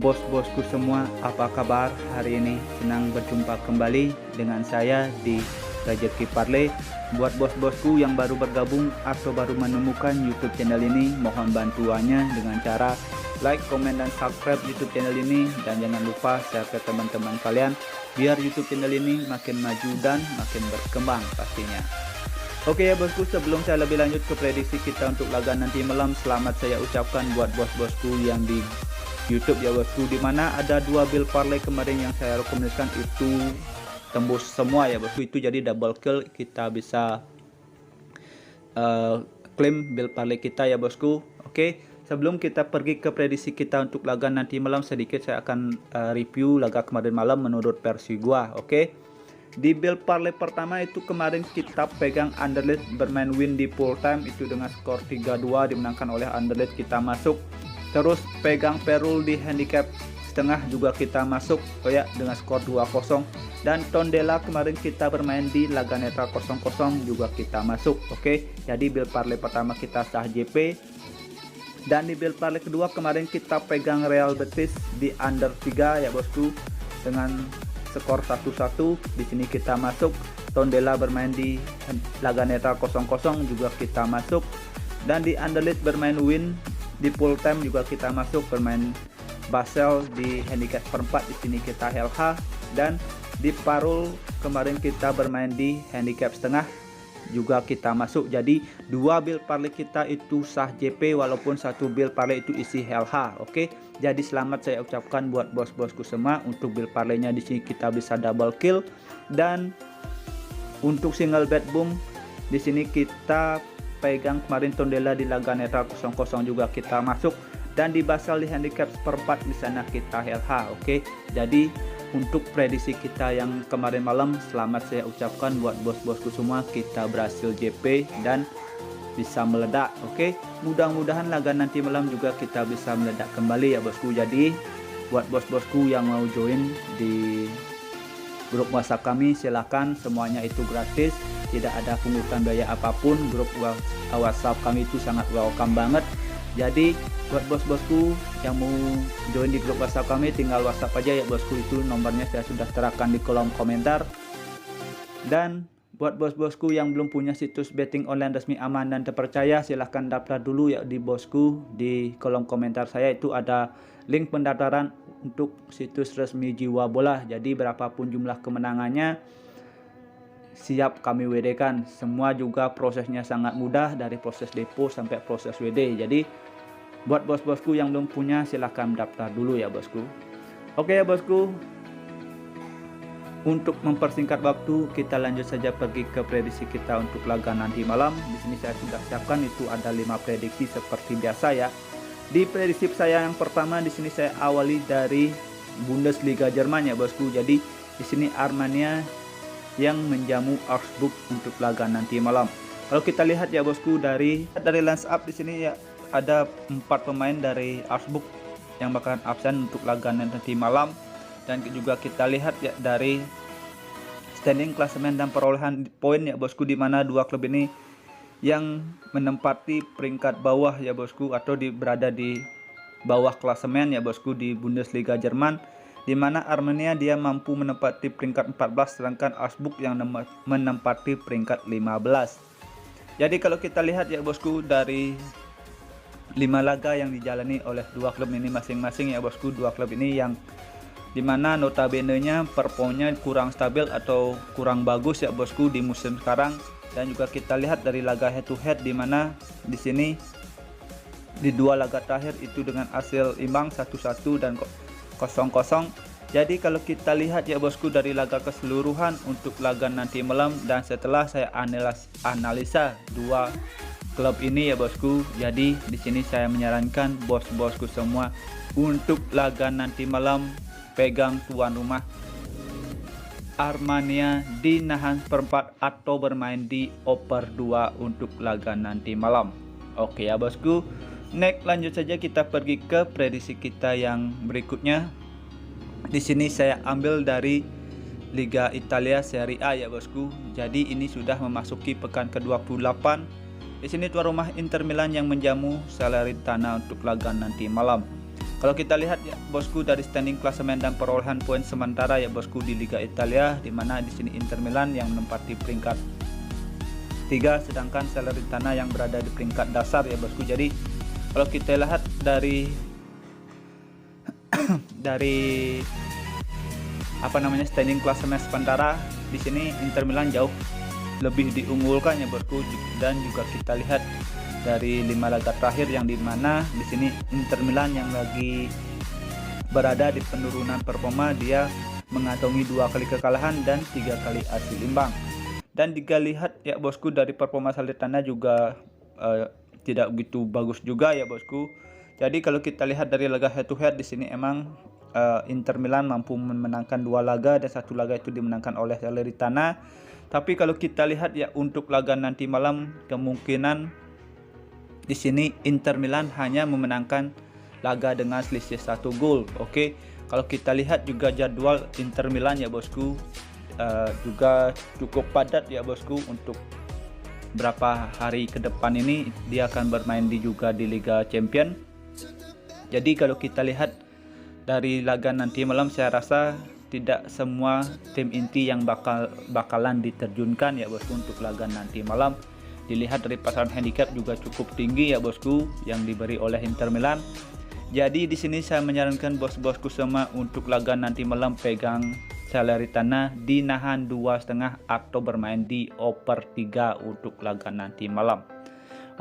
Bos-bosku semua, apa kabar hari ini? Senang berjumpa kembali dengan saya di Rezeki Parley. Buat bos-bosku yang baru bergabung atau baru menemukan YouTube channel ini, mohon bantuannya dengan cara like, komen, dan subscribe YouTube channel ini. Dan jangan lupa share ke teman-teman kalian, biar YouTube channel ini makin maju dan makin berkembang pastinya. Oke ya bosku, sebelum saya lebih lanjut ke prediksi kita untuk laga nanti malam, selamat saya ucapkan buat bos-bosku yang di YouTube ya bosku, dimana ada 2 build parlay kemarin yang saya rekomendasikan itu tembus semua ya bosku. Itu jadi double kill, kita bisa klaim build parlay kita ya bosku. Oke, sebelum kita pergi ke prediksi kita untuk laga nanti malam, sedikit saya akan review laga kemarin malam menurut versi gua. Oke, di build parlay pertama itu kemarin kita pegang Underlead bermain win di full time itu dengan skor 3-2 dimenangkan oleh Underlead, kita masuk. Terus pegang Perul di handicap setengah juga kita masuk dengan skor 2-0. Dan Tondela kemarin kita bermain di laga netral 0-0 juga kita masuk. Oke, jadi build parlay pertama kita sah JP. Dan di build parlay kedua kemarin kita pegang Real Betis di under 3 ya bosku dengan skor 1-1. Di sini kita masuk. Tondela bermain di laga netral 0-0 juga kita masuk. Dan di Underlead bermain win di full time juga kita masuk, bermain Basel di handicap perempat, di sini kita LH. Dan di Parul kemarin kita bermain di handicap setengah juga kita masuk. Jadi 2 build parlay kita itu sah JP walaupun 1 build parlay itu isi LH. Oke, jadi selamat saya ucapkan buat bos-bosku semua. Untuk build parlaynya di sini kita bisa double kill. Dan untuk single bet boom di sini kita pegang kemarin Tondela di laga netral 0-0 juga kita masuk. Dan di Basel di handicap seperempat di sana kita LH. Oke, jadi untuk prediksi kita yang kemarin malam, selamat saya ucapkan buat bos-bosku semua, kita berhasil JP dan bisa meledak. Oke, mudah-mudahan laga nanti malam juga kita bisa meledak kembali ya bosku. Jadi buat bos-bosku yang mau join di grup WhatsApp kami, silahkan, semuanya itu gratis, tidak ada pungutan biaya apapun. Grup WhatsApp kami itu sangat welcome banget. Jadi buat bos-bosku yang mau join di grup WhatsApp kami, tinggal WhatsApp aja ya bosku, itu nomornya saya sudah terapkan di kolom komentar. Dan buat bos-bosku yang belum punya situs betting online resmi aman dan terpercaya, silahkan daftar dulu ya di bosku. Di kolom komentar saya itu ada link pendaftaran untuk situs resmi Jiwa Bola. Jadi berapapun jumlah kemenangannya siap kami WD kan. Semua juga prosesnya sangat mudah, dari proses depo sampai proses WD. Jadi buat bos-bosku yang belum punya, silahkan daftar dulu ya bosku. Oke ya bosku, untuk mempersingkat waktu kita lanjut saja pergi ke prediksi kita untuk laga nanti malam. Di sini saya sudah siapkan itu ada 5 prediksi seperti biasa ya. Di prediksi saya yang pertama di sini saya awali dari Bundesliga Jerman ya bosku. Jadi di sini Armania yang menjamu Augsburg untuk laga nanti malam. Kalau kita lihat ya bosku dari line up di sini ya, ada 4 pemain dari Augsburg yang bakalan absen untuk laga nanti malam. Dan juga kita lihat ya dari standing klasemen dan perolehan poin ya bosku, di mana 2 klub ini yang menempati peringkat bawah ya bosku, atau berada di bawah klasemen ya bosku di Bundesliga Jerman, di mana Armenia dia mampu menempati peringkat 14 sedangkan Augsburg yang menempati peringkat 15. Jadi kalau kita lihat ya bosku dari 5 laga yang dijalani oleh 2 klub ini masing-masing ya bosku, 2 klub ini yang dimana notabene-nya performanya kurang stabil atau kurang bagus ya bosku di musim sekarang. Dan juga kita lihat dari laga head to head, dimana di sini di 2 laga terakhir itu dengan hasil imbang 1-1 dan 0-0. Jadi kalau kita lihat ya bosku dari laga keseluruhan untuk laga nanti malam, dan setelah saya analisa 2 klub ini ya bosku, jadi di sini saya menyarankan bos-bosku semua untuk laga nanti malam pegang tuan rumah Armania di nahan perempat atau bermain di over 2 untuk laga nanti malam. Oke ya bosku, next lanjut saja kita pergi ke prediksi kita yang berikutnya. Di sini saya ambil dari Liga Italia Serie A ya bosku. Jadi ini sudah memasuki pekan ke-28. Di sini tuan rumah Inter Milan yang menjamu Salernitana untuk laga nanti malam. Kalau kita lihat ya bosku dari standing klasemen dan perolehan poin sementara ya bosku di Liga Italia, di mana di sini Inter Milan yang menempati peringkat 3, sedangkan Salernitana yang berada di peringkat dasar ya bosku. Jadi kalau kita lihat dari standing klasemen sementara, di sini Inter Milan jauh lebih diunggulkan ya bosku, dan juga kita lihat dari 5 laga terakhir yang dimana di sini Inter Milan yang lagi berada di penurunan performa, dia mengantongi 2 kali kekalahan dan 3 kali hasil imbang. Dan jika lihat ya bosku dari performa Salernitana juga tidak begitu bagus juga ya bosku. Jadi kalau kita lihat dari laga head to head di sini emang Inter Milan mampu memenangkan 2 laga dan 1 laga itu dimenangkan oleh Salernitana. Tapi kalau kita lihat ya untuk laga nanti malam, kemungkinan di sini Inter Milan hanya memenangkan laga dengan selisih 1 gol. Oke. Kalau kita lihat juga jadwal Inter Milan ya bosku juga cukup padat ya bosku. Untuk berapa hari ke depan ini dia akan bermain juga di Liga Champion. Jadi kalau kita lihat dari laga nanti malam, saya rasa tidak semua tim inti yang bakalan diterjunkan ya bosku untuk laga nanti malam. Dilihat dari pasaran handicap juga cukup tinggi ya bosku yang diberi oleh Inter Milan. Jadi di sini saya menyarankan bos-bosku semua untuk laga nanti malam pegang Salernitana, dinahan 2,5 atau bermain di over 3 untuk laga nanti malam.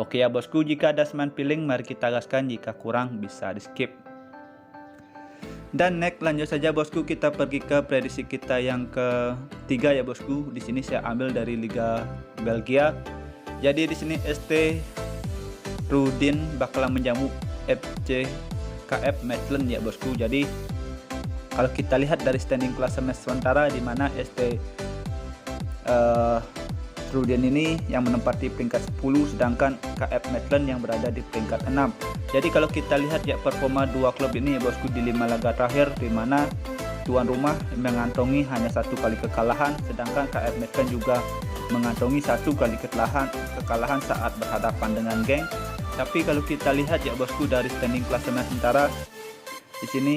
Oke ya bosku, jika ada semen feeling mari kita gaskan, jika kurang bisa di skip. Dan next lanjut saja bosku, kita pergi ke prediksi kita yang ketiga ya bosku. Di sini saya ambil dari Liga Belgia. Jadi di sini ST Rudin bakalan menjamu FC KF Mechelen ya bosku. Jadi kalau kita lihat dari standing klasemen sementara, di mana ST Rudin ini yang menempati peringkat 10, sedangkan KF Mechelen yang berada di peringkat 6. Jadi kalau kita lihat ya performa 2 klub ini ya bosku di 5 laga terakhir, di mana tuan rumah mengantongi hanya 1 kali kekalahan, sedangkan KF Mechelen juga mengantongi 1 kali kekalahan saat berhadapan dengan Genk. Tapi kalau kita lihat ya bosku dari standing klasemen sementara, di sini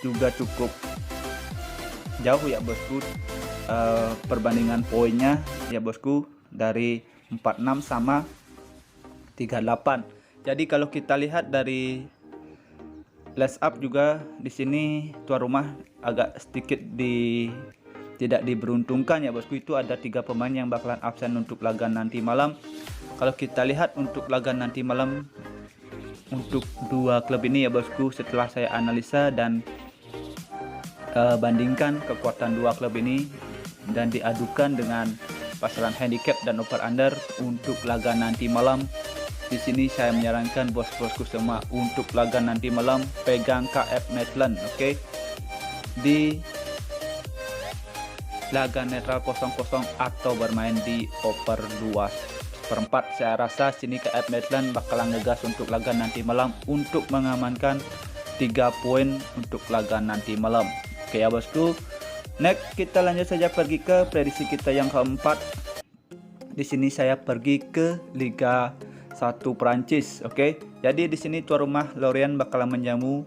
juga cukup jauh ya bosku perbandingan poinnya ya bosku, dari 46 sama 38. Jadi kalau kita lihat dari last up juga di sini tuan rumah agak sedikit tidak diberuntungkan ya bosku. Itu ada 3 pemain yang bakalan absen untuk laga nanti malam. Kalau kita lihat untuk laga nanti malam untuk 2 klub ini ya bosku, setelah saya analisa dan bandingkan kekuatan 2 klub ini dan diadukan dengan pasaran handicap dan over under untuk laga nanti malam, di sini saya menyarankan bos-bosku semua untuk laga nanti malam pegang KF Mechelen. Oke. Di laga netral 0-0 atau bermain di over 2/4. Saya rasa sini KF Mechelen bakalan ngegas untuk laga nanti malam untuk mengamankan 3 poin untuk laga nanti malam. Oke ya bosku. Next kita lanjut saja pergi ke prediksi kita yang keempat. Di sini saya pergi ke Liga 1 Prancis. Oke. Jadi di sini tuan rumah Lorient bakalan menjamu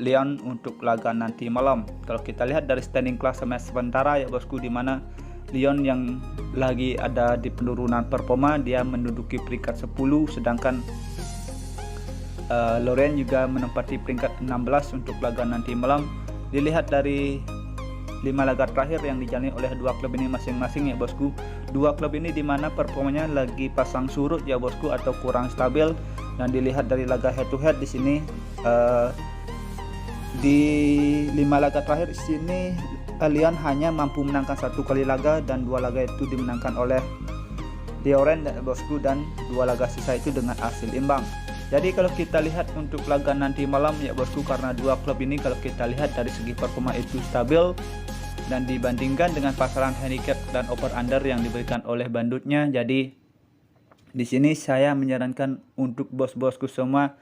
Lyon untuk laga nanti malam. Kalau kita lihat dari standing klasemen sementara ya bosku, di mana Lyon yang lagi ada di penurunan performa, dia menduduki peringkat 10, sedangkan Lorient juga menempati peringkat 16 untuk laga nanti malam. Dilihat dari 5 laga terakhir yang dijalani oleh 2 klub ini masing-masing ya bosku. 2 klub ini dimana performanya lagi pasang surut ya bosku atau kurang stabil. Dan dilihat dari laga head to head di sini di 5 laga terakhir di sini Lyon hanya mampu menangkan 1 kali laga, dan 2 laga itu dimenangkan oleh Lorient ya bosku, dan 2 laga sisa itu dengan hasil imbang. Jadi kalau kita lihat untuk laga nanti malam ya bosku, karena 2 klub ini kalau kita lihat dari segi performa itu stabil dan dibandingkan dengan pasaran handicap dan over under yang diberikan oleh bandutnya, jadi di sini saya menyarankan untuk bos-bosku semua,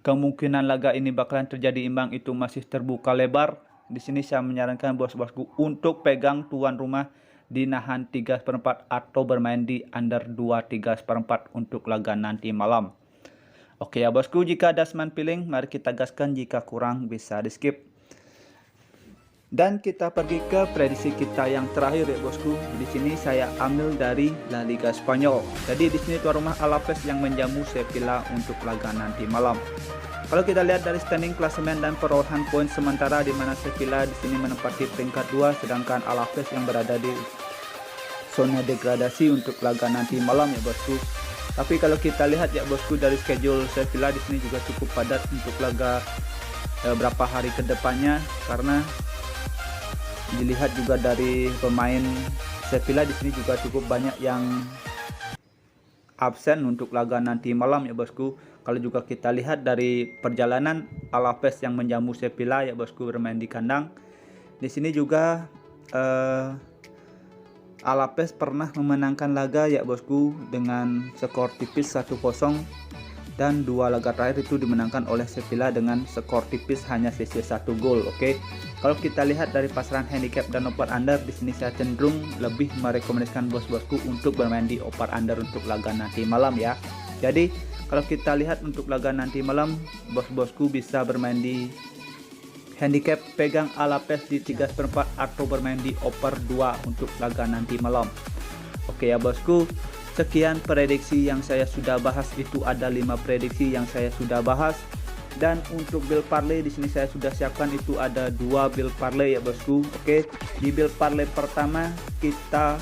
kemungkinan laga ini bakalan terjadi imbang itu masih terbuka lebar. Di sini saya menyarankan bos-bosku untuk pegang tuan rumah dinahan 3/4 atau bermain di under 2 3/4 untuk laga nanti malam. Oke ya bosku, jika ada seman piling, mari kita gaskan, jika kurang bisa di skip. Dan kita pergi ke prediksi kita yang terakhir ya bosku. Di sini saya ambil dari La Liga Spanyol. Jadi di sini tuan rumah Alaves yang menjamu Sevilla untuk laga nanti malam. Kalau kita lihat dari standing klasemen dan perolehan poin sementara, di mana Sevilla di sini menempati peringkat 2, sedangkan Alaves yang berada di zona degradasi untuk laga nanti malam ya bosku. Tapi kalau kita lihat ya bosku, dari schedule Sevilla di sini juga cukup padat untuk laga berapa hari ke depannya, karena dilihat juga dari pemain Sevilla di sini juga cukup banyak yang absen untuk laga nanti malam ya bosku. Kalau juga kita lihat dari perjalanan Alaves yang menjamu Sevilla ya bosku, bermain di kandang. Di sini juga Alaves pernah memenangkan laga ya bosku dengan skor tipis 1-0, dan 2 laga terakhir itu dimenangkan oleh Sevilla dengan skor tipis hanya sisa 1 gol. Oke. Kalau kita lihat dari pasaran handicap dan over under, di sini saya cenderung lebih merekomendasikan bos-bosku untuk bermain di over under untuk laga nanti malam ya. Jadi kalau kita lihat untuk laga nanti malam, bos-bosku bisa bermain di handicap pegang Alaves di 3/4 atau bermain di over 2 untuk laga nanti malam. Oke ya bosku, sekian prediksi yang saya sudah bahas. Itu ada 5 prediksi yang saya sudah bahas. Dan untuk build parlay di sini saya sudah siapkan, itu ada 2 build parlay ya bosku. Oke, di build parlay pertama kita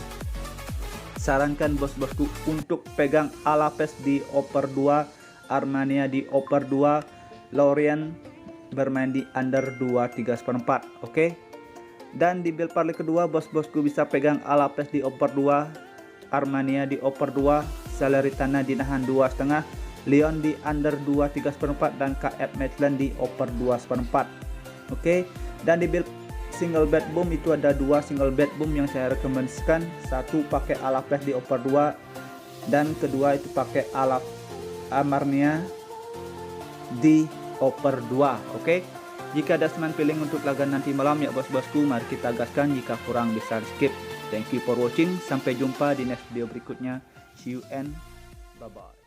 sarankan bos-bosku untuk pegang Alaves di over 2, Armania di over 2, Lorient bermain di under 2/3/4. Oke. Dan di build parlay kedua bos-bosku bisa pegang Alaves di over 2, Armania di over 2, Salernitana di nahan 2,5, Lyon di under 2/3/4, dan KF Mechelen di over 2/4. Oke. Dan di build single bet boom itu ada 2 single bet boom yang saya rekomendasikan. Satu pakai Alaves di over 2, dan kedua itu pakai Armania di over 2. Oke. Jika ada seman feeling untuk laga nanti malam ya bos-bosku, mari kita gaskan, jika kurang bisa skip. Thank you for watching. Sampai jumpa di next video berikutnya. See you and bye bye.